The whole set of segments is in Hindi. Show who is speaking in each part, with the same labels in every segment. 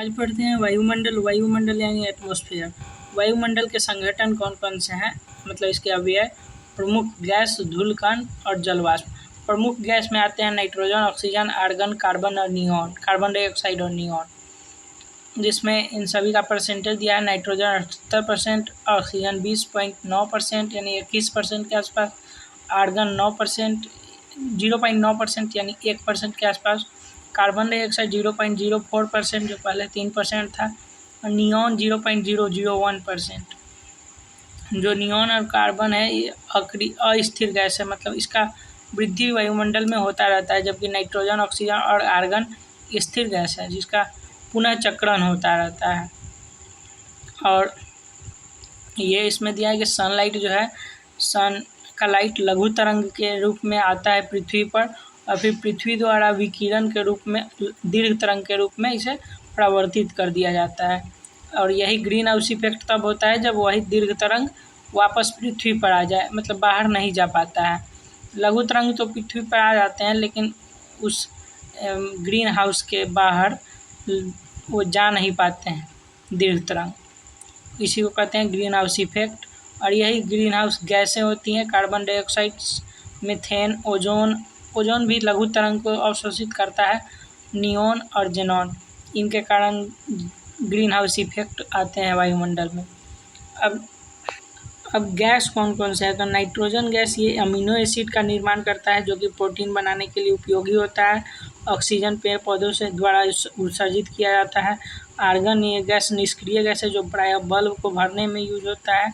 Speaker 1: आज पढ़ते हैं वायुमंडल। वायुमंडल यानी एटमॉस्फेयर। वायुमंडल के संगठन कौन कौन से हैं, मतलब इसके अवयव। प्रमुख गैस, धूलकण और जलवाष्प। प्रमुख गैस में आते हैं नाइट्रोजन, ऑक्सीजन, आर्गन, कार्बन और नियॉन, कार्बन डाइऑक्साइड और नियॉन, जिसमें इन सभी का परसेंटेज दिया है। नाइट्रोजन 78%, ऑक्सीजन 20.9% यानी 21% के आसपास, आर्गन 9%, 0.9% यानी 1% के आसपास, कार्बन डाइऑक्साइड 0.04% जो पहले 3% था, और नियॉन 0.001%। जो नियॉन और कार्बन है ये अस्थिर गैस है, मतलब इसका वृद्धि वायुमंडल में होता रहता है, जबकि नाइट्रोजन, ऑक्सीजन और आर्गन स्थिर गैस है जिसका पुनः चक्रण होता रहता है। और ये इसमें दिया है कि सनलाइट जो है, सन का लाइट लघु तरंग के रूप में आता है पृथ्वी पर, और फिर पृथ्वी द्वारा विकिरण के रूप में दीर्घ तरंग के रूप में इसे प्रवर्तित कर दिया जाता है। और यही ग्रीन हाउस इफेक्ट तब होता है जब वही दीर्घ तरंग वापस पृथ्वी पर आ जाए, मतलब बाहर नहीं जा पाता है। लघु तरंग तो पृथ्वी पर आ जाते हैं, लेकिन उस ग्रीन हाउस के बाहर वो जा नहीं पाते हैं दीर्घ तरंग, इसी को कहते हैं ग्रीन हाउस इफेक्ट। और यही ग्रीन हाउस गैसें होती हैं carbon dioxide, methane, ozone. Ozone भी लघु तरंग को अवशोषित करता है, नियॉन और जेनॉन। इनके कारण ग्रीन हाउस इफेक्ट आते हैं वायुमंडल में। अब गैस कौन कौन से है, तो नाइट्रोजन गैस ये अमीनो एसिड का निर्माण करता है जो कि प्रोटीन बनाने के लिए उपयोगी होता है। ऑक्सीजन पेड़ पौधों से द्वारा उत्सर्जित किया जाता है। आर्गन ये गैस निष्क्रिय गैस है जो प्रायः बल्ब को भरने में यूज होता है।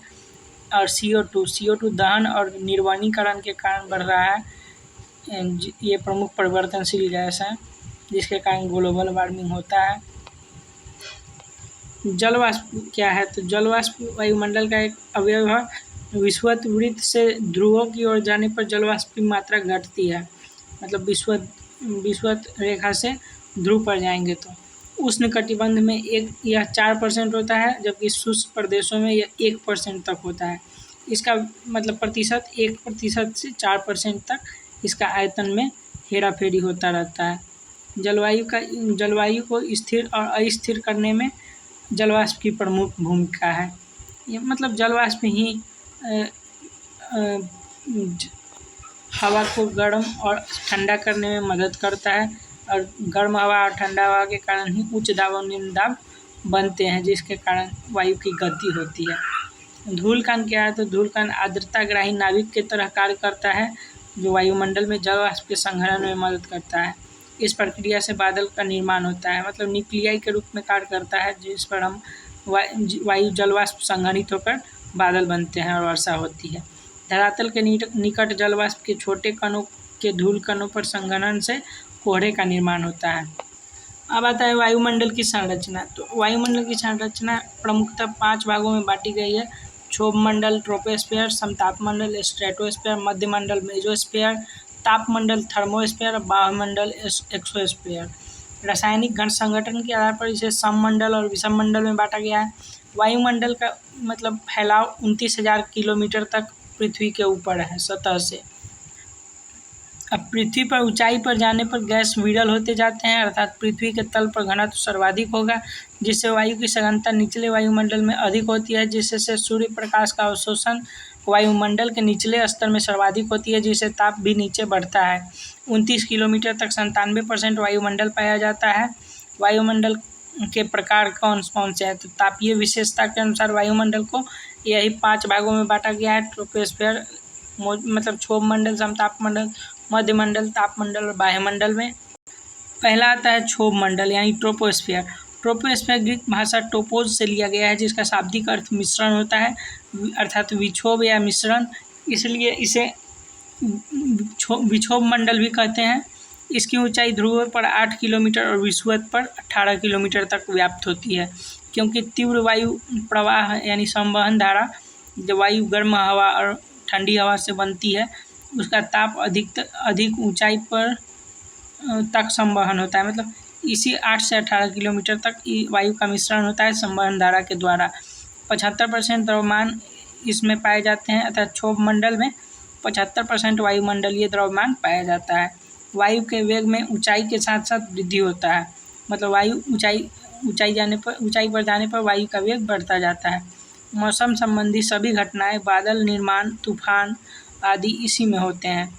Speaker 1: और CO2 दहन और निर्वनीकरण के कारण बढ़ रहा है। ये प्रमुख परिवर्तनशील गैस है जिसके कारण ग्लोबल वार्मिंग होता है। जलवाष्प क्या है, तो जलवाष्प वायुमंडल का एक अवयव है। विषुवत वृत्त से ध्रुवों की ओर जाने पर जलवाष्प की मात्रा घटती है, मतलब विषुवत रेखा से ध्रुव पर जाएंगे तो उष्णकटिबंध में यह 4% होता है, जबकि शुष्क प्रदेशों में यह 1% तक होता है। इसका मतलब प्रतिशत 1% से 4% तक इसका आयतन में हेराफेरी होता रहता है। जलवायु को स्थिर और अस्थिर करने में जलवाष्प की प्रमुख भूमिका है। ये मतलब जलवाष्प ही हवा को गर्म और ठंडा करने में मदद करता है, और गर्म हवा और ठंडा हवा के कारण ही उच्च दाब और निम्न दाब बनते हैं, जिसके कारण वायु की गति होती है। धूलकण क्या है, तो धूलकण आर्द्रताग्राही नाभिक की तरह कार्य करता है जो वायुमंडल में जलवाष्प के संघनन में मदद करता है। इस प्रक्रिया से बादल का निर्माण होता है, मतलब न्यूक्लियाई के रूप में कार्य करता है, जिस पर हम वायु जलवाष्प संघनित होकर बादल बनते हैं और वर्षा होती है। धरातल के निकट जलवाष्प के छोटे कणों के धूल कणों पर संघनन से कोहरे का निर्माण होता है। अब आता है वायुमंडल की संरचना। तो वायुमंडल की संरचना प्रमुखतः 5 भागों में बांटी गई है। क्षोभमंडल, ट्रोपोस्फीयर, समतापमंडल, स्ट्रेटोस्फीयर, मध्यमंडल, मेसोस्फीयर, तापमंडल, थर्मोस्फीयर, बाह्यमंडल, एक्सोस्फीयर। रासायनिक घन संगठन के आधार पर इसे सममंडल और विषममंडल में बांटा गया है। वायुमंडल का मतलब फैलाव 29,000 किलोमीटर तक पृथ्वी के ऊपर है सतह से। अब पृथ्वी पर ऊंचाई पर जाने पर गैस विरल होते जाते हैं, अर्थात पृथ्वी के तल पर घनत्व सर्वाधिक होगा, जिससे वायु की सघनता निचले वायुमंडल में अधिक होती है, जिससे सूर्य प्रकाश का अवशोषण वायुमंडल के निचले स्तर में सर्वाधिक होती है, जिससे ताप भी नीचे बढ़ता है। 29 किलोमीटर तक 97% वायुमंडल पाया जाता है। वायुमंडल के प्रकार कौन कौन से हैं, तो तापीय विशेषता के अनुसार वायुमंडल को यही 5 भागों में बांटा गया है। ट्रोपोस्फीयर मतलब क्षोभमंडल, समतापमंडल, मध्यमंडल, तापमंडल और बाह्यमंडल में। पहला आता है क्षोभमंडल यानी ट्रोपोस्फीयर। ट्रोपोस्फीयर ग्रीक भाषा टोपोज से लिया गया है, जिसका शाब्दिक अर्थ मिश्रण होता है, अर्थात विक्षोभ या मिश्रण, इसलिए इसे विक्षोभ मंडल भी कहते हैं। इसकी ऊंचाई ध्रुव पर 8 किलोमीटर और विषुवत पर 18 किलोमीटर तक व्याप्त होती है, क्योंकि तीव्र वायु प्रवाह यानी संवहन धारा, जब वायु गर्म हवा और ठंडी हवा से बनती है, उसका ताप अधिक ऊंचाई पर तक संवहन होता है, मतलब इसी 8 से 18 किलोमीटर तक वायु का मिश्रण होता है संवहन धारा के द्वारा। 75% द्रव्यमान इसमें पाए जाते हैं, अर्थात क्षोभ मंडल में 75% वायुमंडलीय द्रव्यमान पाया जाता है। वायु के वेग में ऊंचाई के साथ साथ वृद्धि होता है, मतलब वायु ऊंचाई ऊंचाई पर जाने पर वायु का वेग बढ़ता जाता है। मौसम संबंधी सभी घटनाएं, बादल निर्माण, तूफान आदि इसी में होते हैं।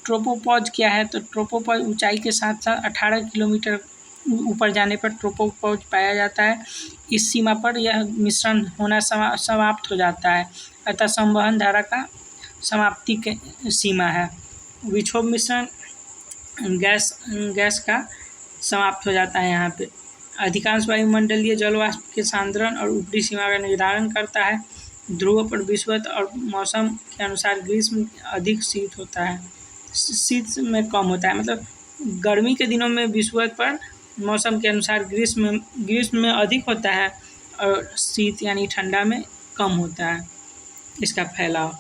Speaker 1: ट्रोपोपॉज क्या है? तो ट्रोपोपॉज ऊंचाई के साथ साथ 18 किलोमीटर ऊपर जाने पर ट्रोपोपॉज पाया जाता है। इस सीमा पर यह मिश्रण होना समाप्त हो जाता है, अतः संवहन धारा का समाप्ति के सीमा है। विक्षोभ मिश्रण गैस का समाप्त हो जाता है यहाँ पे। अधिकांश वायुमंडलीय जल वाष्प के सांद्रण और ऊपरी सीमा का निर्धारण करता है। ध्रुव पर विषुवत और मौसम के अनुसार ग्रीष्म अधिक शीत होता है, शीत में कम होता है। मतलब गर्मी के दिनों में विषुवत पर, मौसम के अनुसार ग्रीष्म में अधिक होता है और शीत यानी ठंडा में कम होता है इसका फैलाव।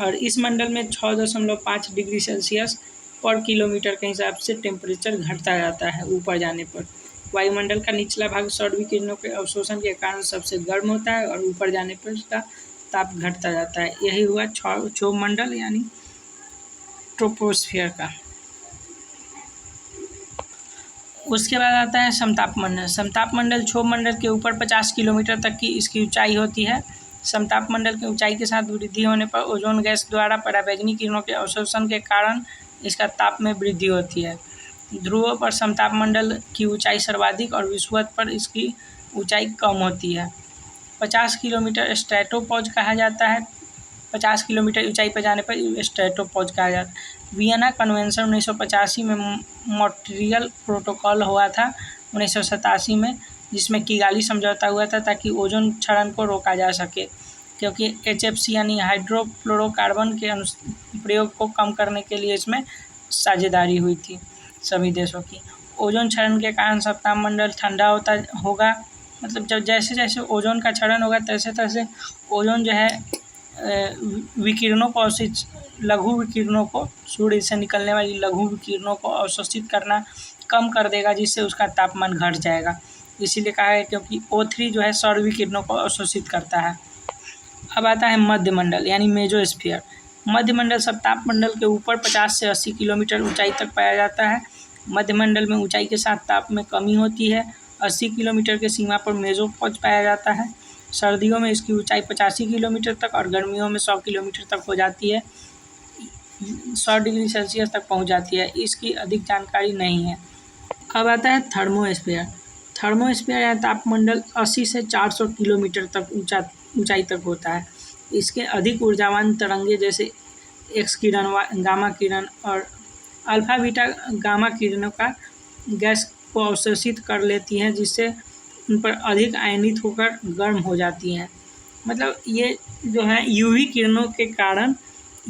Speaker 1: और इस मंडल में 6.5 डिग्री सेल्सियस पर किलोमीटर के हिसाब से टेम्परेचर घटता जाता है ऊपर जाने पर। वायुमंडल का निचला भाग सौर विकिरणों के अवशोषण के कारण सबसे गर्म होता है और ऊपर जाने पर उसका ताप घटता जाता है। यही हुआ क्षोभ मंडल यानी ट्रोपोस्फियर का। उसके बाद आता है समताप मंडल। समताप मंडल क्षोभ मंडल के ऊपर 50 किलोमीटर तक की इसकी ऊंचाई होती है। समताप मंडल की ऊंचाई के साथ वृद्धि होने पर ओजोन गैस द्वारा पराबैंगनी किरणों के अवशोषण के कारण इसका ताप में वृद्धि होती है। ध्रुवों पर समताप मंडल की ऊंचाई सर्वाधिक और विषुवत पर इसकी ऊंचाई कम होती है। 50 किलोमीटर स्ट्रेटोपॉज कहा जाता है। 50 किलोमीटर ऊंचाई पर जाने पर स्ट्रेटोपॉज कहा जाता है। वियना कन्वेंशन 1985 में मॉन्ट्रियल प्रोटोकॉल हुआ था 1987 में, जिसमें किगाली समझौता हुआ था ताकि ओजोन क्षरण को रोका जा सके, क्योंकि HFC यानी हाइड्रोफ्लोरोकार्बन के प्रयोग को कम करने के लिए इसमें साझेदारी हुई थी सभी देशों की। ओजोन क्षरण के कारण सप्ताह मंडल ठंडा होगा। मतलब जब जैसे जैसे ओजोन का क्षरण होगा तैसे तैसे ओजोन जो है विकिरणों को लघु विकिरणों को, सूर्य से निकलने वाली लघु विकिरणों को अवशोषित करना कम कर देगा, जिससे उसका तापमान घट जाएगा। इसीलिए कहा है क्योंकि O3 जो है सौर विकिरणों को अवशोषित करता है। अब आता है मध्य मंडल यानी मेसोस्फीयर। मध्य मंडल सप्ताप मंडल के ऊपर 50 से 80 किलोमीटर ऊंचाई तक पाया जाता है। मध्य मंडल में ऊंचाई के साथ ताप में कमी होती है। 80 किलोमीटर के सीमा पर मेसोपॉज पाया जाता है। सर्दियों में इसकी ऊंचाई 85 किलोमीटर तक और गर्मियों में 100 किलोमीटर तक हो जाती है, 100 डिग्री सेल्सियस तक पहुंच जाती है। इसकी अधिक जानकारी नहीं है। अब आता है थर्मोस्फीयर। थर्मोस्फीयर या तापमंडल 80 से 400 किलोमीटर तक ऊंचाई तक होता है। इसके अधिक ऊर्जावान तरंगे जैसे एक्स किरण, गामा किरण और अल्फा बीटा गामा किरणों का गैस को अवशोषित कर लेती हैं, जिससे उन पर अधिक आयनित होकर गर्म हो जाती हैं। मतलब ये जो है UV किरणों के कारण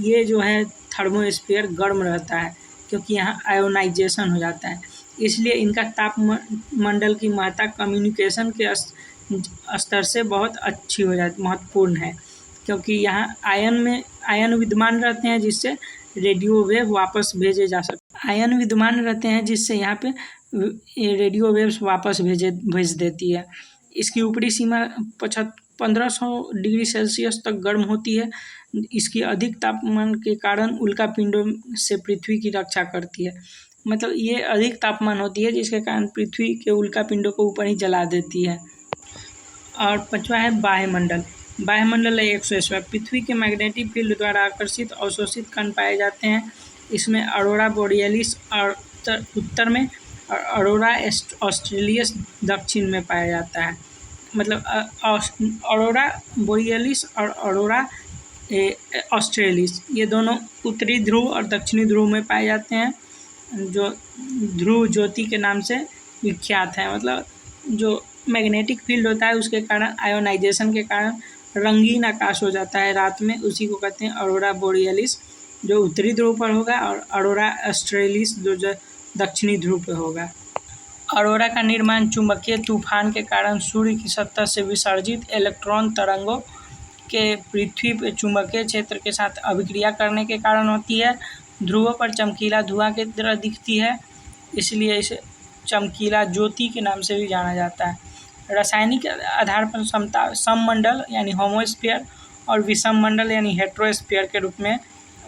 Speaker 1: ये जो है थर्मोस्फीयर गर्म रहता है, क्योंकि यहाँ आयोनाइजेशन हो जाता है। इसलिए इनका तापमंडल की महत्ता कम्युनिकेशन के स्तर से बहुत अच्छी हो जाती, महत्वपूर्ण है, क्योंकि यहाँ आयन विद्यमान रहते हैं, जिससे रेडियो वेव वापस भेजे जा सकते। आयन विद्यमान रहते हैं जिससे यहाँ पे रेडियो वेव्स वापस भेज देती है। इसकी ऊपरी सीमा 1500 डिग्री सेल्सियस तक गर्म होती है। इसकी अधिक तापमान के कारण उल्का पिंडों से पृथ्वी की रक्षा करती है। मतलब ये अधिक तापमान होती है जिसके कारण पृथ्वी के उल्का पिंडों को ऊपर ही जला देती है। और पांचवा है वायुमंडल। वायुमंडल है एक्सोस्फीयर। पृथ्वी के मैग्नेटिक फील्ड द्वारा आकर्षित अवशोषित कण पाए जाते हैं। इसमें अरोरा बोरियलिस और उत्तर में और अरोरा ऑस्ट्रेलियस दक्षिण में पाया जाता है। मतलब अरोरा बोरियलिस और अरोरा ऑस्ट्रेलिस ये दोनों उत्तरी ध्रुव और दक्षिणी ध्रुव में पाए जाते हैं, जो ध्रुव ज्योति के नाम से विख्यात है। मतलब जो मैग्नेटिक फील्ड होता है उसके कारण आयोनाइजेशन के कारण रंगीन आकाश हो जाता है रात में, उसी को कहते हैं अरोरा बोरियलिस, जो उत्तरी ध्रुव पर होगा, और अरोरा ऑस्ट्रेलिस जो दक्षिणी ध्रुव पर होगा। अरोरा का निर्माण चुंबकीय तूफान के कारण सूर्य की सतह से विसर्जित इलेक्ट्रॉन तरंगों के पृथ्वी पर चुंबकीय क्षेत्र के साथ अभिक्रिया करने के कारण होती है। ध्रुवों पर चमकीला धुआं की तरह दिखती है, इसलिए इसे चमकीला ज्योति के नाम से भी जाना जाता है। रासायनिक आधार पर सममंडल यानी होमोस्फीयर और विषम मंडल यानी हेट्रोस्फीयर के रूप में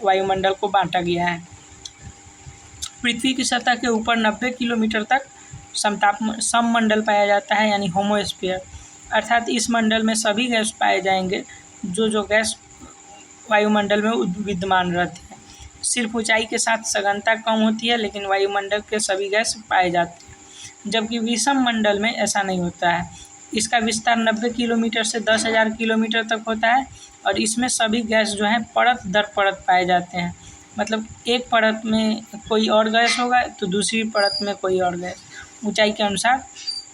Speaker 1: वायुमंडल को बांटा गया है। पृथ्वी की सतह के ऊपर 90 किलोमीटर तक सममंडल पाया जाता है, यानी होमोस्फीयर, अर्थात इस मंडल में सभी गैस पाए जाएंगे जो गैस वायुमंडल में विद्यमान रहते हैं। सिर्फ ऊंचाई के साथ सघनता कम होती है, लेकिन वायुमंडल के सभी गैस पाए जाते हैं, जबकि विषम मंडल में ऐसा नहीं होता है। इसका विस्तार 90 किलोमीटर से 10,000 किलोमीटर तक होता है और इसमें सभी गैस जो हैं परत दर परत पाए जाते हैं। मतलब एक परत में कोई और गैस होगा तो दूसरी परत में कोई और गैस। ऊंचाई के अनुसार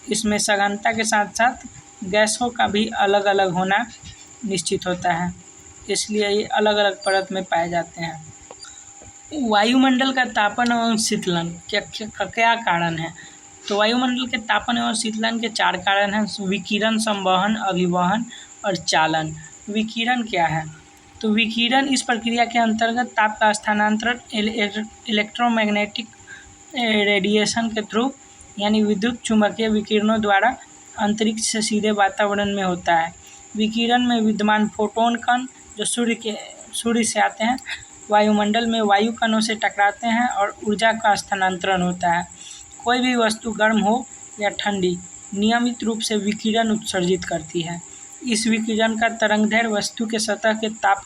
Speaker 1: इसमें सघनता के साथ साथ गैसों का भी अलग अलग होना निश्चित होता है, इसलिए ये अलग अलग परत में पाए जाते हैं। वायुमंडल का तापन एवं शीतलन क्या कारण है? तो वायुमंडल के तापन एवं शीतलन के 4 कारण हैं: विकिरण, संवहन, अभिवहन और चालन। विकिरण क्या है? तो विकिरण इस प्रक्रिया के अंतर्गत ताप का स्थानांतरण इलेक्ट्रोमैग्नेटिक रेडिएशन के थ्रू, यानी विद्युत चुम्बकीय विकिरणों द्वारा अंतरिक्ष से सीधे वातावरण में होता है। विकिरण में विद्यमान फोटोन कण जो सूर्य से आते हैं, वायुमंडल में वायु कणों से टकराते हैं और ऊर्जा का स्थानांतरण होता है। कोई भी वस्तु गर्म हो या ठंडी नियमित रूप से विकिरण उत्सर्जित करती है। इस विकिरण का तरंगदैर्घ्य वस्तु के सतह के ताप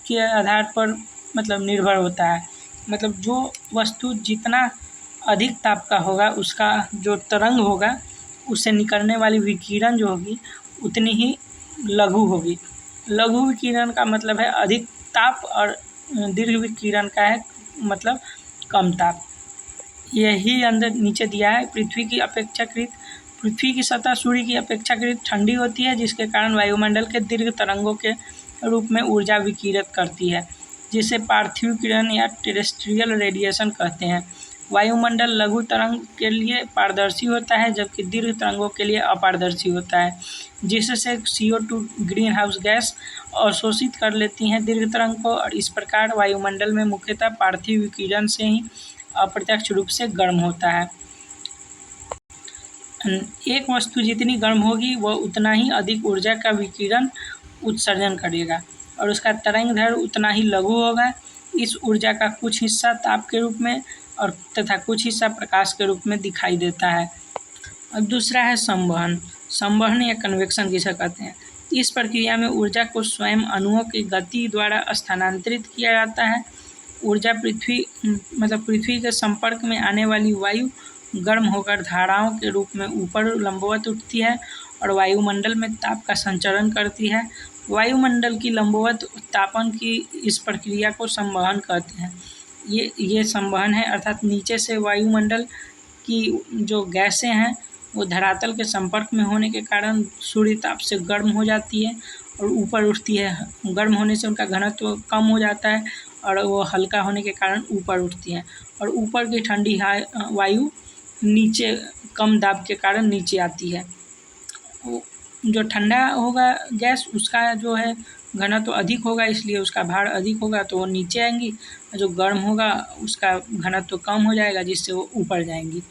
Speaker 1: के आधार पर निर्भर होता है। मतलब जो वस्तु जितना अधिक ताप का होगा उसका जो तरंग होगा उससे निकलने वाली विकिरण जो होगी उतनी ही लघु होगी। लघु विकिरण का मतलब है अधिक ताप और दीर्घ विकिरण का है मतलब कम ताप। यही अंदर नीचे दिया है। पृथ्वी की सतह सूर्य की अपेक्षाकृत ठंडी होती है, जिसके कारण वायुमंडल के दीर्घ तरंगों के रूप में ऊर्जा विकिरित करती है, जिसे पार्थिव किरण या टेरेस्ट्रियल रेडिएशन कहते हैं। वायुमंडल लघु तरंग के लिए पारदर्शी होता है, जबकि दीर्घ तरंगों के लिए अपारदर्शी होता है, जिससे CO2 ग्रीन हाउस गैस अवशोषित कर लेती हैं दीर्घ तरंग को, और इस प्रकार वायुमंडल में मुख्यतः पार्थिव विकिरण से ही अप्रत्यक्ष रूप से गर्म होता है। एक वस्तु जितनी गर्म होगी वह उतना ही अधिक ऊर्जा का विकिरण उत्सर्जन करेगा और उसका तरंगदैर्घ्य उतना ही लघु होगा। इस ऊर्जा का कुछ हिस्सा ताप के रूप में और तथा कुछ हिस्सा प्रकाश के रूप में दिखाई देता है। और दूसरा है संवहन। संवहन या कन्वेक्शन जिसे कहते हैं। इस प्रक्रिया में ऊर्जा को स्वयं अणुओं की गति द्वारा स्थानांतरित किया जाता है। ऊर्जा पृथ्वी के संपर्क में आने वाली वायु गर्म होकर धाराओं के रूप में ऊपर लंबवत उठती है और वायुमंडल में ताप का संचरण करती है। वायुमंडल की लंबवत तापन की इस प्रक्रिया को संवहन कहते हैं। ये संवहन है, अर्थात नीचे से वायुमंडल की जो गैसें हैं वो धरातल के संपर्क में होने के कारण सूर्य ताप से गर्म हो जाती है और ऊपर उठती है। गर्म होने से उनका घनत्व कम हो जाता है और वो हल्का होने के कारण ऊपर उठती हैं और ऊपर की ठंडी वायु नीचे कम दाब के कारण नीचे आती है। जो ठंडा होगा गैस उसका जो है घनत्व अधिक होगा, इसलिए उसका भार अधिक होगा तो वो नीचे आएंगी, और जो गर्म होगा उसका घनत्व कम हो जाएगा जिससे वो ऊपर जाएंगी।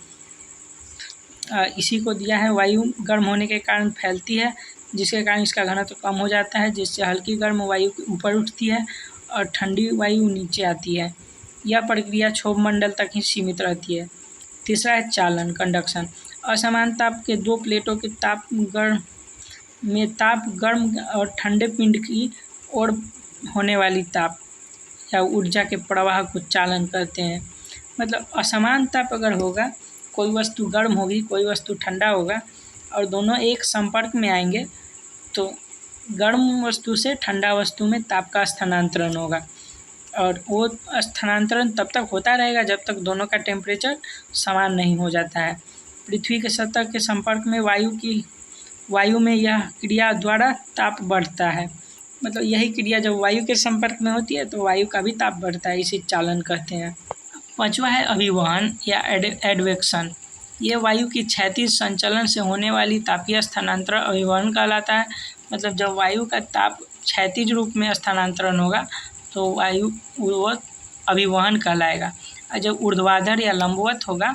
Speaker 1: इसी को दिया है। वायु गर्म होने के कारण फैलती है, जिसके कारण इसका घनत्व कम हो जाता है, जिससे हल्की गर्म वायु ऊपर उठती है और ठंडी वायु नीचे आती है। यह प्रक्रिया क्षोभ मंडल तक ही सीमित रहती है। तीसरा है चालन, कंडक्शन। असमान ताप के दो प्लेटों के ताप गर्म और ठंडे पिंड की ओर होने वाली ताप या ऊर्जा के प्रवाह को चालन कहते हैं। मतलब असमान ताप अगर होगा, कोई वस्तु गर्म होगी कोई वस्तु ठंडा होगा और दोनों एक संपर्क में आएंगे तो गर्म वस्तु से ठंडा वस्तु में ताप का स्थानांतरण होगा और वो स्थानांतरण तब तक होता रहेगा जब तक दोनों का टेम्परेचर समान नहीं हो जाता है। पृथ्वी के सतह के संपर्क में वायु में यह क्रिया द्वारा ताप बढ़ता है। मतलब यही क्रिया जब वायु के संपर्क में होती है तो वायु का भी ताप बढ़ता है, इसे चालन कहते हैं। पांचवा है अभिवहन या एडवेक्शन। ये वायु की क्षैतिज संचलन से होने वाली तापीय स्थानांतरण अभिवहन कहलाता है। मतलब जब वायु का ताप क्षैतिज रूप में स्थानांतरण होगा तो वायु वो अभिवहन कहलाएगा, और जब ऊर्ध्वाधर या लंबवत होगा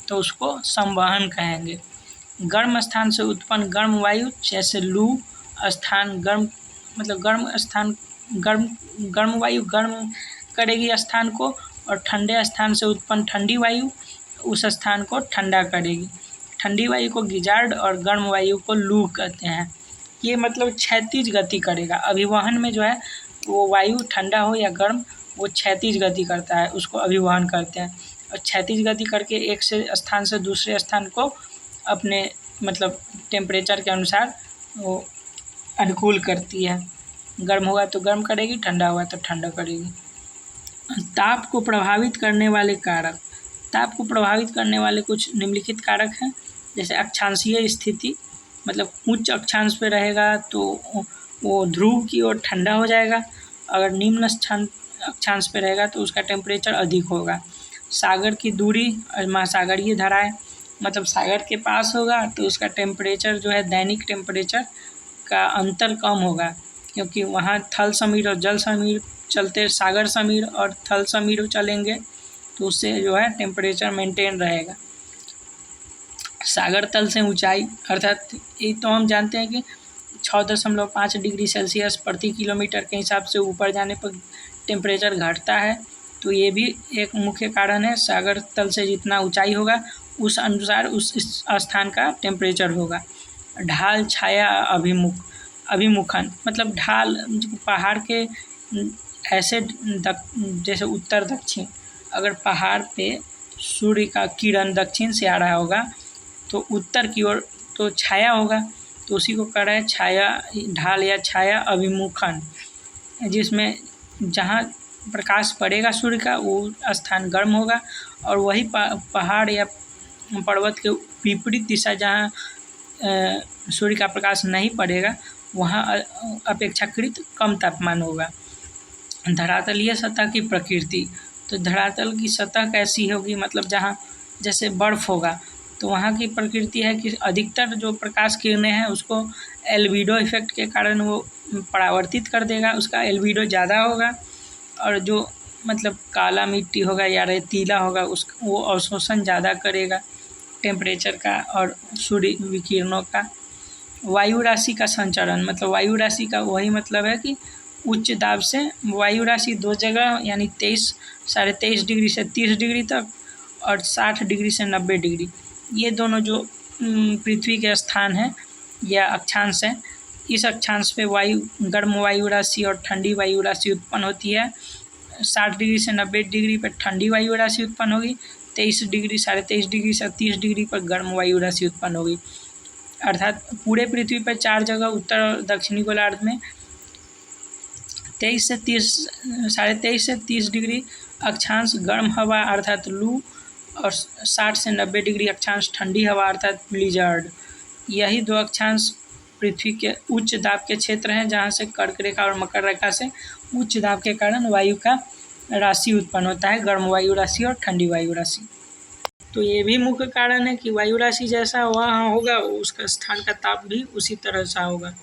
Speaker 1: तो उसको संवहन कहेंगे। गर्म स्थान से उत्पन्न गर्म वायु जैसे लू स्थान गर्म वायु गर्म करेगी स्थान को और ठंडे स्थान से उत्पन्न ठंडी वायु उस स्थान को ठंडा करेगी। ठंडी वायु को गिजार्ड और गर्म वायु को लू कहते हैं। ये मतलब क्षैतिज गति करेगा। अभिवहन में जो है वो वायु ठंडा हो या गर्म वो क्षैतिज गति करता है, उसको अभिवहन करते हैं। और क्षैतिज गति करके एक से स्थान से दूसरे स्थान को अपने मतलब टेम्परेचर के अनुसार वो अनुकूल करती है। गर्म होगा तो गर्म करेगी, ठंडा होगा तो ठंडा करेगी। ताप को प्रभावित करने वाले कारक। ताप को प्रभावित करने वाले कुछ निम्नलिखित कारक हैं, जैसे अक्षांशीय स्थिति, मतलब उच्च अक्षांश पे रहेगा तो वो ध्रुव की ओर ठंडा हो जाएगा। अगर निम्न अक्षांश पे रहेगा तो उसका टेम्परेचर अधिक होगा। सागर की दूरी और महासागरीय धाराएं, मतलब सागर के पास होगा तो उसका टेम्परेचर जो है दैनिक टेम्परेचर का अंतर कम होगा, क्योंकि वहाँ थल समीर और जल समीर चलते, सागर समीर और थल समीर चलेंगे तो उससे जो है टेम्परेचर मेंटेन रहेगा। सागर तल से ऊंचाई, अर्थात ये तो हम जानते हैं कि 6.5 डिग्री सेल्सियस प्रति किलोमीटर के हिसाब से ऊपर जाने पर टेम्परेचर घटता है, तो ये भी एक मुख्य कारण है। सागर तल से जितना ऊंचाई होगा उस अनुसार उस स्थान का टेम्परेचर होगा। ढाल छाया अभिमुखन, मतलब ढाल पहाड़ के ऐसे जैसे उत्तर दक्षिण, अगर पहाड़ पे सूर्य का किरण दक्षिण से आ रहा होगा तो उत्तर की ओर तो छाया होगा, तो उसी को कह रहा है छाया ढाल या छाया अभिमुखन, जिसमें जहाँ प्रकाश पड़ेगा सूर्य का वो स्थान गर्म होगा और वही पहाड़ या पर्वत के विपरीत दिशा जहाँ सूर्य का प्रकाश नहीं पड़ेगा वहाँ अपेक्षाकृत कम तापमान होगा। धरातलीय सतह की प्रकृति, तो धरातल की सतह कैसी होगी, मतलब जहाँ जैसे बर्फ़ होगा तो वहाँ की प्रकृति है कि अधिकतर जो प्रकाश किरणें हैं उसको एल्बिडो इफेक्ट के कारण वो परावर्तित कर देगा, उसका एल्बिडो ज़्यादा होगा। और जो मतलब काला मिट्टी होगा या रेतीला होगा वो अवशोषण ज़्यादा करेगा टेम्परेचर का और सूर्य विकिरणों का। वायु राशि का संचरण, मतलब वायु राशि का वही मतलब है कि उच्च दाब से वायु राशि दो जगह यानी 23-23.5 डिग्री से 30 डिग्री तक और 60 डिग्री से 90 डिग्री, ये दोनों जो पृथ्वी के स्थान हैं या अक्षांश हैं, इस अक्षांश पे गर्म वायु राशि और ठंडी वायु राशि उत्पन्न होती है। 60 डिग्री से 90 डिग्री पर ठंडी वायु राशि उत्पन्न होगी, 23 डिग्री 23.5 डिग्री से 30 डिग्री पर गर्म वायु राशि उत्पन्न होगी। अर्थात पूरे पृथ्वी पर 4 जगह उत्तर और दक्षिणी गोलार्ध में 23 से 30 डिग्री अक्षांश गर्म हवा अर्थात लू और 60 से 90 डिग्री अक्षांश ठंडी हवा अर्थात ब्लिजर्ड। यही दो अक्षांश पृथ्वी के उच्च दाब के क्षेत्र हैं, जहाँ से कर्क रेखा और मकर रेखा से उच्च दाब के कारण वायु का राशि उत्पन्न होता है, गर्म वायु राशि और ठंडी वायु राशि। तो ये भी मुख्य कारण है कि वायु राशि जैसा वहाँ होगा उसका स्थान का ताप भी उसी तरह सा होगा।